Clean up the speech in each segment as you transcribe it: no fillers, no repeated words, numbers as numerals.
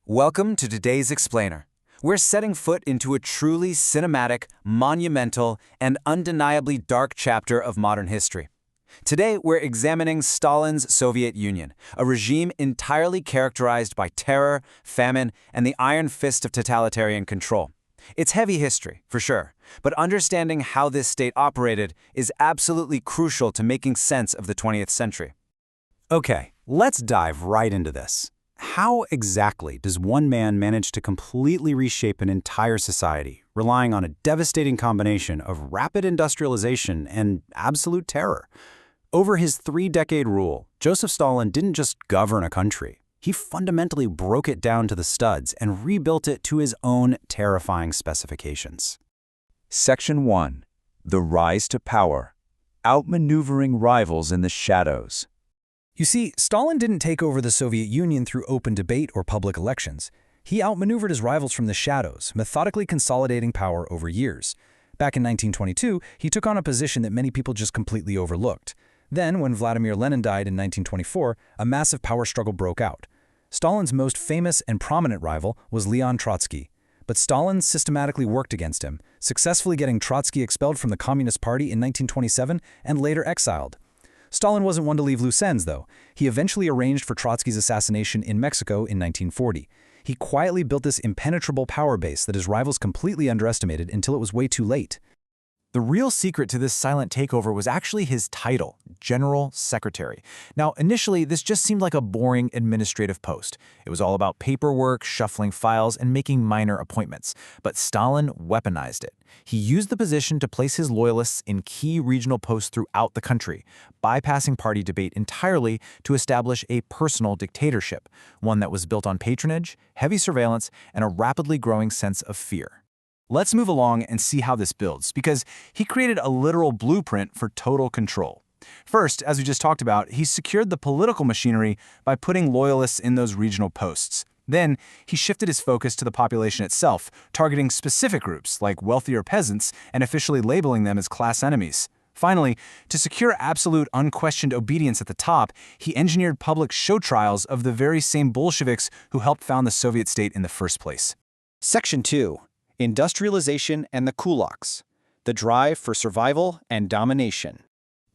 Welcome to today's Explainer. We're setting foot into a truly cinematic, monumental, and undeniably dark chapter of modern history. Today, we're examining Stalin's Soviet Union, a regime entirely characterized by terror, famine, and the iron fist of totalitarian control. It's heavy history, for sure, but understanding how this state operated is absolutely crucial to making sense of the 20th century. Okay, let's dive right into this. How exactly does one man manage to completely reshape an entire society, relying on a devastating combination of rapid industrialization and absolute terror? Over his three-decade rule, Joseph Stalin didn't just govern a country. He fundamentally broke it down to the studs and rebuilt it to his own terrifying specifications. Section 1. The Rise to Power. Outmaneuvering rivals in the shadows. You see, Stalin didn't take over the Soviet Union through open debate or public elections. He outmaneuvered his rivals from the shadows, methodically consolidating power over years. Back in 1922, he took on a position that many people just completely overlooked. Then, when Vladimir Lenin died in 1924, a massive power struggle broke out. Stalin's most famous and prominent rival was Leon Trotsky. But Stalin systematically worked against him, successfully getting Trotsky expelled from the Communist Party in 1927 and later exiled. Stalin wasn't one to leave loose ends, though. He eventually arranged for Trotsky's assassination in Mexico in 1940. He quietly built this impenetrable power base that his rivals completely underestimated until it was way too late. The real secret to this silent takeover was actually his title, General Secretary. Now, initially, this just seemed like a boring administrative post. It was all about paperwork, shuffling files, and making minor appointments. But Stalin weaponized it. He used the position to place his loyalists in key regional posts throughout the country, bypassing party debate entirely to establish a personal dictatorship, one that was built on patronage, heavy surveillance, and a rapidly growing sense of fear. Let's move along and see how this builds, because he created a literal blueprint for total control. First, as we just talked about, he secured the political machinery by putting loyalists in those regional posts. Then, he shifted his focus to the population itself, targeting specific groups like wealthier peasants and officially labeling them as class enemies. Finally, to secure absolute unquestioned obedience at the top, he engineered public show trials of the very same Bolsheviks who helped found the Soviet state in the first place. Section 2. Industrialization and the kulaks. The drive for survival and domination.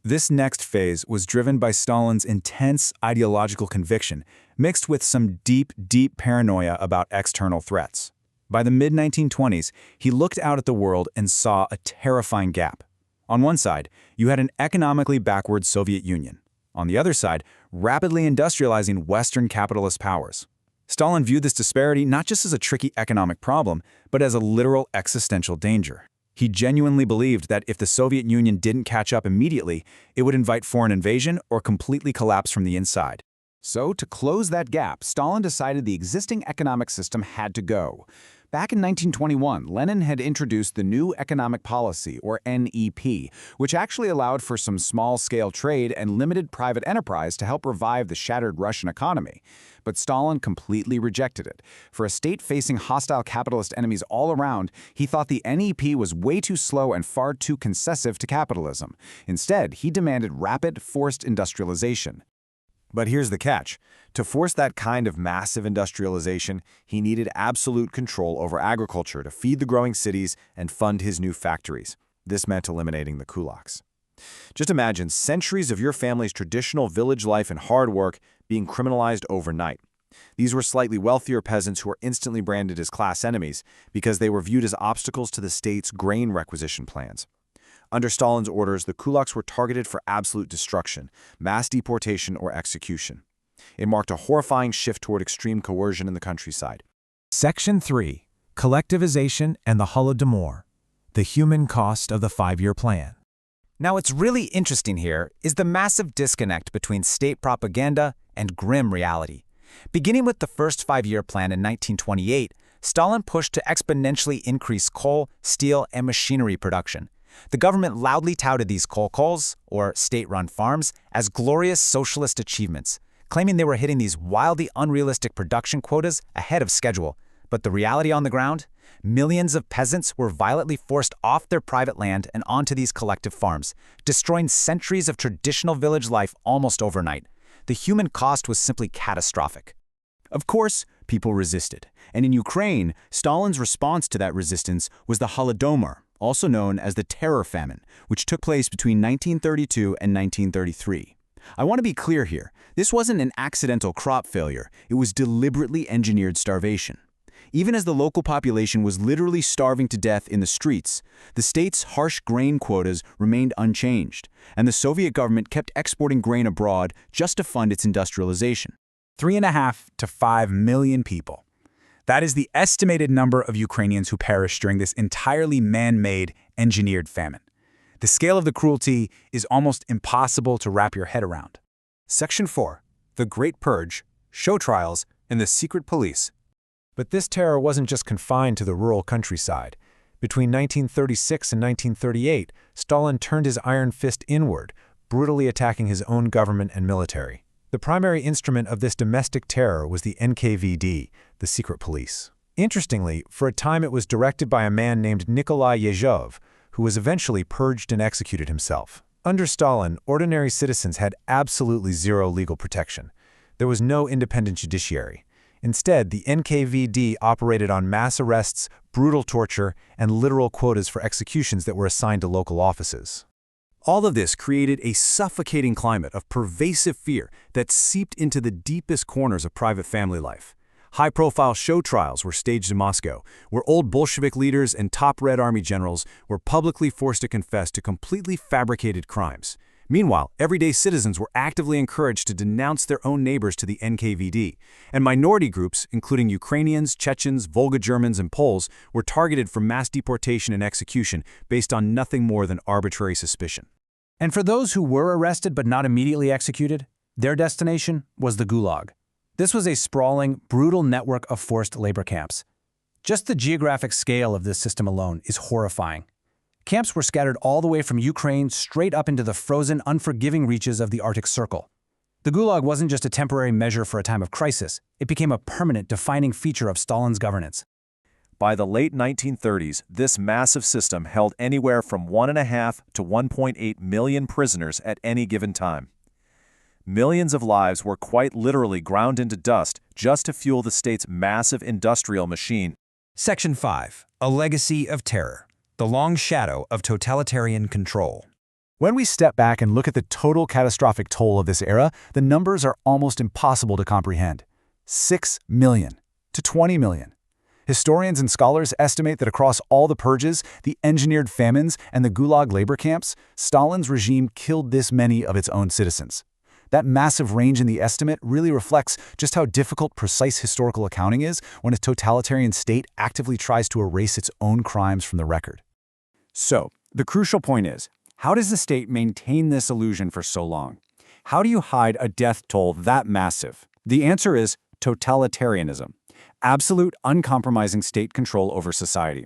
This next phase was driven by Stalin's intense ideological conviction, mixed with some deep paranoia about external threats. By the mid-1920s, he looked out at the world and saw a terrifying gap. On one side, you had an economically backward Soviet Union. On the other side, rapidly industrializing Western capitalist powers. Stalin viewed this disparity not just as a tricky economic problem, but as a literal existential danger. He genuinely believed that if the Soviet Union didn't catch up immediately, it would invite foreign invasion or completely collapse from the inside. So, to close that gap, Stalin decided the existing economic system had to go. Back in 1921, Lenin had introduced the New Economic Policy, or NEP, which actually allowed for some small-scale trade and limited private enterprise to help revive the shattered Russian economy. But Stalin completely rejected it. For a state facing hostile capitalist enemies all around, he thought the NEP was way too slow and far too concessive to capitalism. Instead, he demanded rapid, forced industrialization. But here's the catch. To force that kind of massive industrialization, he needed absolute control over agriculture to feed the growing cities and fund his new factories. This meant eliminating the kulaks. Just imagine centuries of your family's traditional village life and hard work being criminalized overnight. These were slightly wealthier peasants who were instantly branded as class enemies because they were viewed as obstacles to the state's grain requisition plans. Under Stalin's orders, the kulaks were targeted for absolute destruction, mass deportation, or execution. It marked a horrifying shift toward extreme coercion in the countryside. Section 3. Collectivization and the Holodomor. The human cost of the 5-year plan. Now, what's really interesting here is the massive disconnect between state propaganda and grim reality. Beginning with the first 5-year plan in 1928, Stalin pushed to exponentially increase coal, steel, and machinery production. The government loudly touted these coals, or state-run farms, as glorious socialist achievements, claiming they were hitting these wildly unrealistic production quotas ahead of schedule. But the reality on the ground? Millions of peasants were violently forced off their private land and onto these collective farms, destroying centuries of traditional village life almost overnight. The human cost was simply catastrophic. Of course, people resisted. And in Ukraine, Stalin's response to that resistance was the Holodomor, also known as the Terror Famine, which took place between 1932 and 1933. I want to be clear here. This wasn't an accidental crop failure. It was deliberately engineered starvation. Even as the local population was literally starving to death in the streets, the state's harsh grain quotas remained unchanged, and the Soviet government kept exporting grain abroad just to fund its industrialization. 3.5 to 5 million people. That is the estimated number of Ukrainians who perished during this entirely man-made, engineered famine. The scale of the cruelty is almost impossible to wrap your head around. Section 4. The Great Purge, Show Trials, and the Secret Police. But this terror wasn't just confined to the rural countryside. Between 1936 and 1938, Stalin turned his iron fist inward, brutally attacking his own government and military. The primary instrument of this domestic terror was the NKVD, the secret police. Interestingly, for a time it was directed by a man named Nikolai Yezhov, who was eventually purged and executed himself. Under Stalin, ordinary citizens had absolutely zero legal protection. There was no independent judiciary. Instead, the NKVD operated on mass arrests, brutal torture, and literal quotas for executions that were assigned to local offices. All of this created a suffocating climate of pervasive fear that seeped into the deepest corners of private family life. High-profile show trials were staged in Moscow, where old Bolshevik leaders and top Red Army generals were publicly forced to confess to completely fabricated crimes. Meanwhile, everyday citizens were actively encouraged to denounce their own neighbors to the NKVD, and minority groups, including Ukrainians, Chechens, Volga Germans, and Poles, were targeted for mass deportation and execution based on nothing more than arbitrary suspicion. And for those who were arrested but not immediately executed, their destination was the Gulag. This was a sprawling, brutal network of forced labor camps. Just the geographic scale of this system alone is horrifying. Camps were scattered all the way from Ukraine straight up into the frozen, unforgiving reaches of the Arctic Circle. The Gulag wasn't just a temporary measure for a time of crisis. It became a permanent, defining feature of Stalin's governance. By the late 1930s, this massive system held anywhere from 1.5 to 1.8 million prisoners at any given time. Millions of lives were quite literally ground into dust just to fuel the state's massive industrial machine. Section 5. A Legacy of Terror. The long shadow of totalitarian control. When we step back and look at the total catastrophic toll of this era, the numbers are almost impossible to comprehend. 6 million to 20 million. Historians and scholars estimate that across all the purges, the engineered famines, and the Gulag labor camps, Stalin's regime killed this many of its own citizens. That massive range in the estimate really reflects just how difficult precise historical accounting is when a totalitarian state actively tries to erase its own crimes from the record. So, the crucial point is, how does the state maintain this illusion for so long? How do you hide a death toll that massive? The answer is totalitarianism. Absolute, uncompromising state control over society.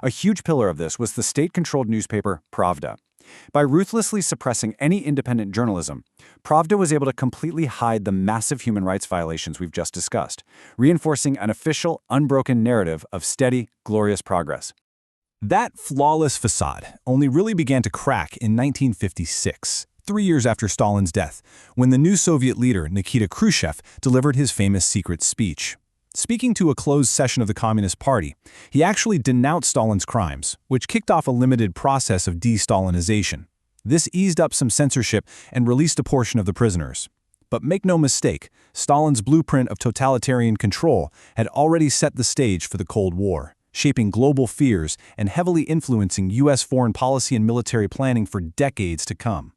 A huge pillar of this was the state-controlled newspaper Pravda. By ruthlessly suppressing any independent journalism, Pravda was able to completely hide the massive human rights violations we've just discussed, reinforcing an official, unbroken narrative of steady, glorious progress. That flawless facade only really began to crack in 1956, 3 years after Stalin's death, when the new Soviet leader Nikita Khrushchev delivered his famous secret speech. Speaking to a closed session of the Communist Party, he actually denounced Stalin's crimes, which kicked off a limited process of de-Stalinization. This eased up some censorship and released a portion of the prisoners. But make no mistake, Stalin's blueprint of totalitarian control had already set the stage for the Cold War, shaping global fears and heavily influencing U.S. foreign policy and military planning for decades to come.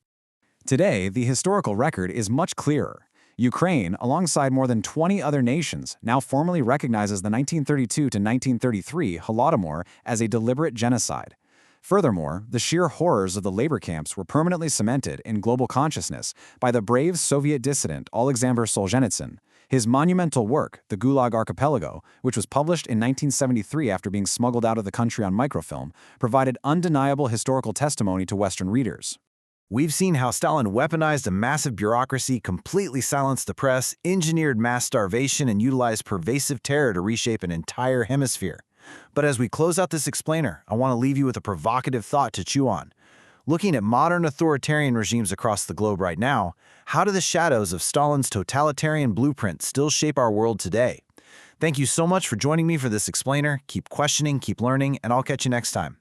Today, the historical record is much clearer. Ukraine, alongside more than 20 other nations, now formally recognizes the 1932 to 1933 Holodomor as a deliberate genocide. Furthermore, the sheer horrors of the labor camps were permanently cemented in global consciousness by the brave Soviet dissident Alexander Solzhenitsyn. His monumental work, The Gulag Archipelago, which was published in 1973 after being smuggled out of the country on microfilm, provided undeniable historical testimony to Western readers. We've seen how Stalin weaponized a massive bureaucracy, completely silenced the press, engineered mass starvation, and utilized pervasive terror to reshape an entire hemisphere. But as we close out this explainer, I want to leave you with a provocative thought to chew on. Looking at modern authoritarian regimes across the globe right now, how do the shadows of Stalin's totalitarian blueprint still shape our world today? Thank you so much for joining me for this explainer. Keep questioning, keep learning, and I'll catch you next time.